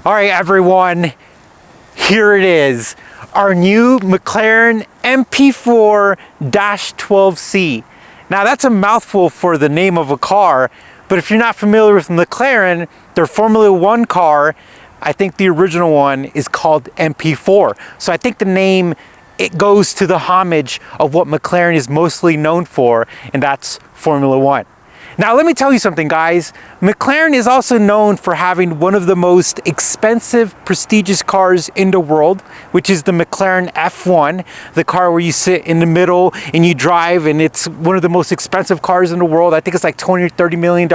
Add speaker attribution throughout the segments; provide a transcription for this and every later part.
Speaker 1: All right, everyone, here it is, our new McLaren MP4-12C. Now that's a mouthful for the name of a car, but if you're not familiar with McLaren, their Formula One car, I think the original one is called MP4. So I think the name, it goes to the homage of what McLaren is mostly known for, and that's Formula One. Now let me tell you something, guys. McLaren is also known for having one of the most expensive, prestigious cars in the world, which is the McLaren F1, the car where you sit in the middle and you drive, and it's one of the most expensive cars in the world. I think it's like $20 or $30 million,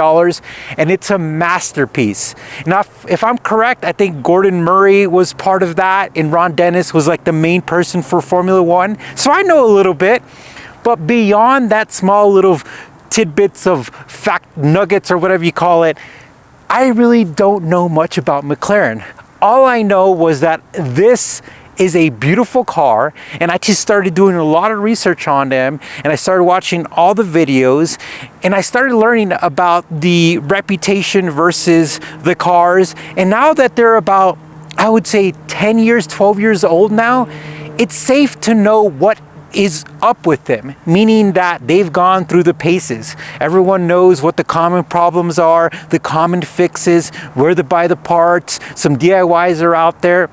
Speaker 1: and it's a masterpiece. Now, if I'm correct, I think Gordon Murray was part of that, and Ron Dennis was like the main person for Formula One. So I know a little bit, but beyond that small little tidbits of fact nuggets or whatever you call it, I really don't know much about McLaren. All I know was that this is a beautiful car, and I just started doing a lot of research on them, and I started watching all the videos, and I started learning about the reputation versus the cars. And now that they're about, I would say 10 years, 12 years old now, it's safe to know what is up with them, meaning that they've gone through the paces. Everyone knows what the common problems are, the common fixes, where to buy the parts. Some DIYs are out there.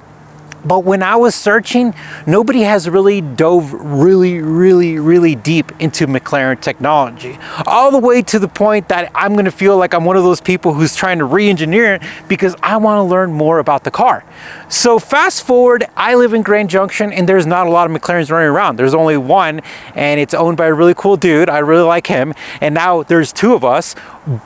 Speaker 1: But when I was searching, nobody has really dove really deep into McLaren technology. All the way to the point that I'm gonna feel like I'm one of those people who's trying to re-engineer it because I wanna learn more about the car. So fast forward, I live in Grand Junction, and there's not a lot of McLarens running around. There's only one, and it's owned by a really cool dude. I really like him. And now there's two of us,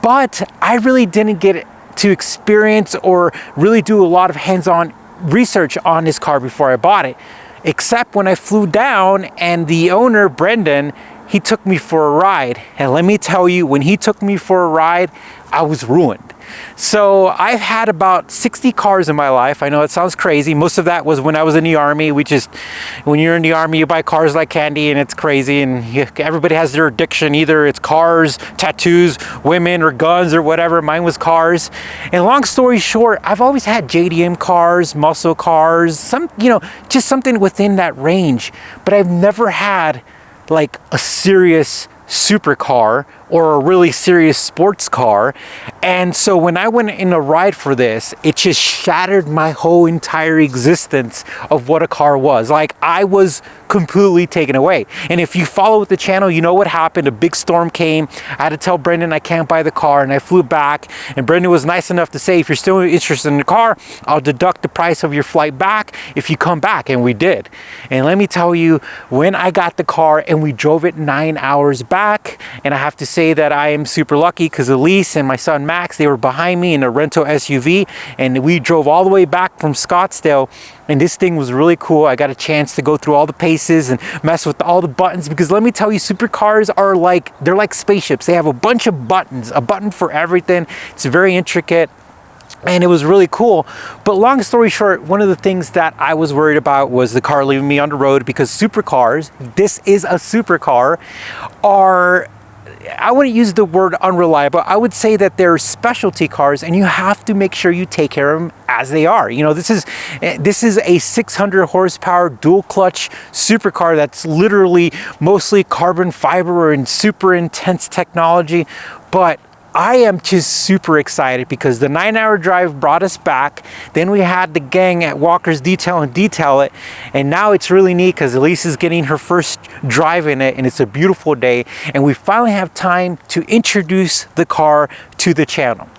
Speaker 1: but I really didn't get to experience or really do a lot of hands-on research on this car before I bought it, except when I flew down, and the owner, Brendan, he took me for a ride. And let me tell you, when he took me for a ride, I was ruined. So I've had about 60 cars in my life. I know it sounds crazy. Most of that was when I was in the Army. When you're in the Army, you buy cars like candy, and it's crazy, and everybody has their addiction. Either it's cars, tattoos, women, or guns, or whatever. Mine was cars. And long story short, I've always had JDM cars, muscle cars, just something within that range. But I've never had like a serious supercar or a really serious sports car. And so when I went in a ride for this, it just shattered my whole entire existence of what a car was. Like, I was completely taken away. And if you follow the channel, you know what happened. A big storm came. I had to tell Brendan I can't buy the car, and I flew back, and Brendan was nice enough to say, if you're still interested in the car, I'll deduct the price of your flight back if you come back. And we did. And let me tell you, when I got the car and we drove it 9 hours back, and I have to say that I am super lucky because Elise and my son Max, they were behind me in a rental SUV, and we drove all the way back from Scottsdale. And this thing was really cool. I got a chance to go through all the paces and mess with all the buttons, because let me tell you, supercars are they're like spaceships. They have a bunch of buttons, a button for everything. It's very intricate, and it was really cool. But long story short, one of the things that I was worried about was the car leaving me on the road, because supercars, this is a supercar, are, I wouldn't use the word unreliable. I would say that they're specialty cars, and you have to make sure you take care of them as they are. You know, this is a 600 horsepower dual clutch supercar that's literally mostly carbon fiber and super intense technology. But I am just super excited because the 9-hour drive brought us back. Then we had the gang at Walker's Detail and detail it. And now it's really neat because Elise is getting her first drive in it, and it's a beautiful day. And we finally have time to introduce the car to the channel.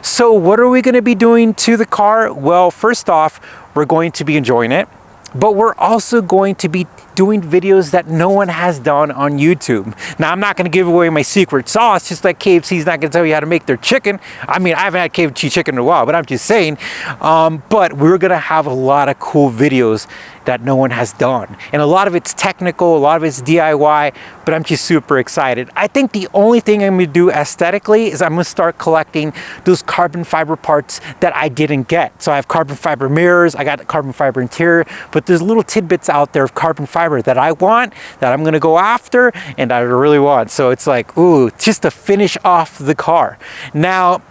Speaker 1: So what are we going to be doing to the car? Well, first off, we're going to be enjoying it, but we're also going to be doing videos that no one has done on YouTube. Now, I'm not going to give away my secret sauce, just like KFC's not going to tell you how to make their chicken. I mean, I haven't had KFC chicken in a while, but I'm just saying. But we're going to have a lot of cool videos that no one has done. And a lot of it's technical, a lot of it's DIY, but I'm just super excited. I think the only thing I'm going to do aesthetically is I'm going to start collecting those carbon fiber parts that I didn't get. So I have carbon fiber mirrors, I got carbon fiber interior, but there's little tidbits out there of carbon fiber that I want, that I'm going to go after, and I really want. So it's like, ooh, just to finish off the car. Now,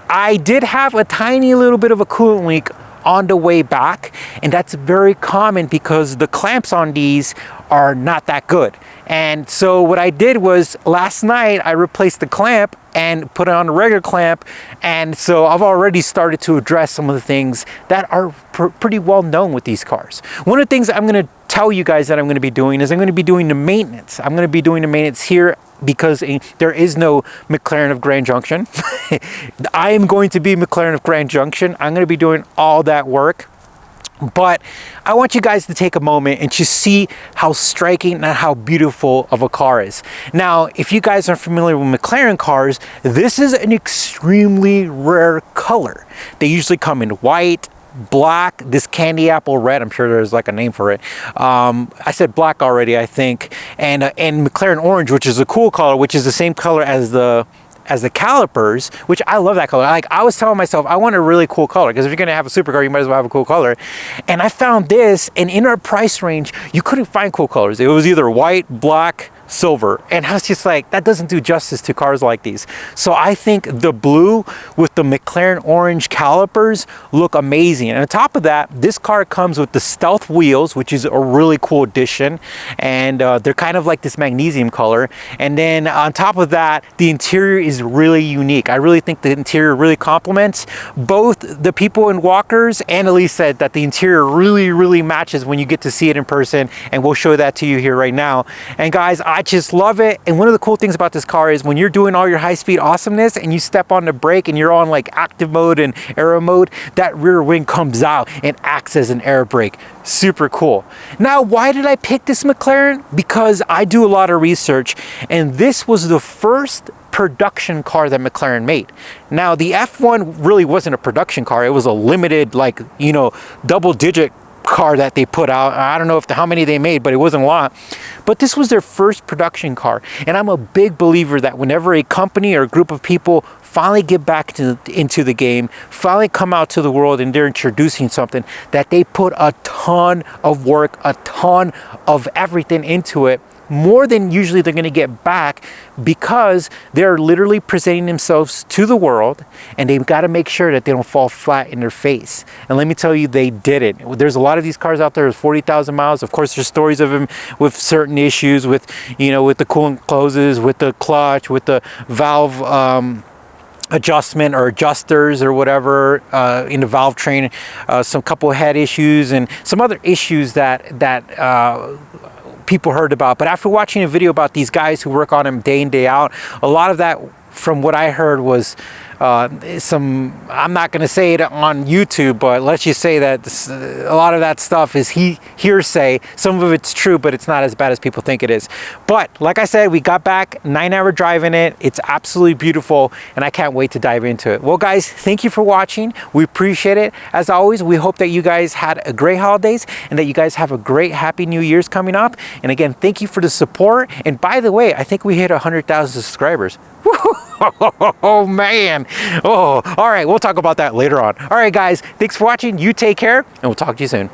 Speaker 1: I did have a tiny little bit of a coolant leak on the way back, and that's very common because the clamps on these are not that good. And so what I did was last night I replaced the clamp and put it on a regular clamp, and so I've already started to address some of the things that are pretty well known with these cars. One of the things I'm going to tell you guys that I'm going to be doing is I'm going to be doing the maintenance. I'm going to be doing the maintenance here because there is no McLaren of Grand Junction. I am going to be McLaren of Grand Junction. I'm going to be doing all that work. But I want you guys to take a moment and just see how striking and how beautiful of a car is. Now, if you guys are familiar with McLaren cars, this is an extremely rare color. They usually come in white, black, this candy apple red. I'm sure there's like a name for it. I said black already, I think. And McLaren orange, which is a cool color, which is the same color as the calipers, which I love that color. Like, I was telling myself, I want a really cool color, because if you're gonna have a supercar, you might as well have a cool color. And I found this, and in our price range, you couldn't find cool colors. It was either white, black, silver, and I was just like, that doesn't do justice to cars like these. So I think the blue with the McLaren orange calipers look amazing. And on top of that, this car comes with the stealth wheels, which is a really cool addition, and they're kind of like this magnesium color. And then on top of that, the interior is really unique. I really think the interior really complements both the people in walkers, and Elise said that the interior really matches when you get to see it in person, and we'll show that to you here right now. And guys, I just love it. And one of the cool things about this car is when you're doing all your high-speed awesomeness and you step on the brake and you're on like active mode and aero mode, that rear wing comes out and acts as an air brake. Super cool. Now, why did I pick this McLaren? Because I do a lot of research, and this was the first production car that McLaren made. Now, the F1 really wasn't a production car. It was a limited, like, you know, double-digit car that they put out. I don't know how many they made, but it wasn't a lot. But this was their first production car. And I'm a big believer that whenever a company or a group of people finally get back into the game, finally come out to the world, and they're introducing something, that they put a ton of work, a ton of everything into it, more than usually they're going to get back, because they're literally presenting themselves to the world, and they've got to make sure that they don't fall flat in their face. And let me tell you, they did it. There's a lot of these cars out there with 40,000 miles. Of course, there's stories of them with certain issues with, you know, with the coolant closes, with the clutch, with the valve adjustment or adjusters or whatever in the valve train, some couple of head issues and some other issues that people heard about. But after watching a video about these guys who work on them day in, day out, a lot of that, from what I heard, was I'm not going to say it on YouTube, but let's just say that a lot of that stuff is hearsay. Some of it's true, but it's not as bad as people think it is. But like I said, we got back, 9-hour drive in it. It's absolutely beautiful, and I can't wait to dive into it. Well, guys, thank you for watching. We appreciate it. As always, we hope that you guys had a great holidays, and that you guys have a great Happy New Year's coming up. And again, thank you for the support. And by the way, I think we hit 100,000 subscribers. Oh man. Oh, all right. We'll talk about that later on. All right, guys. Thanks for watching. You take care, and we'll talk to you soon.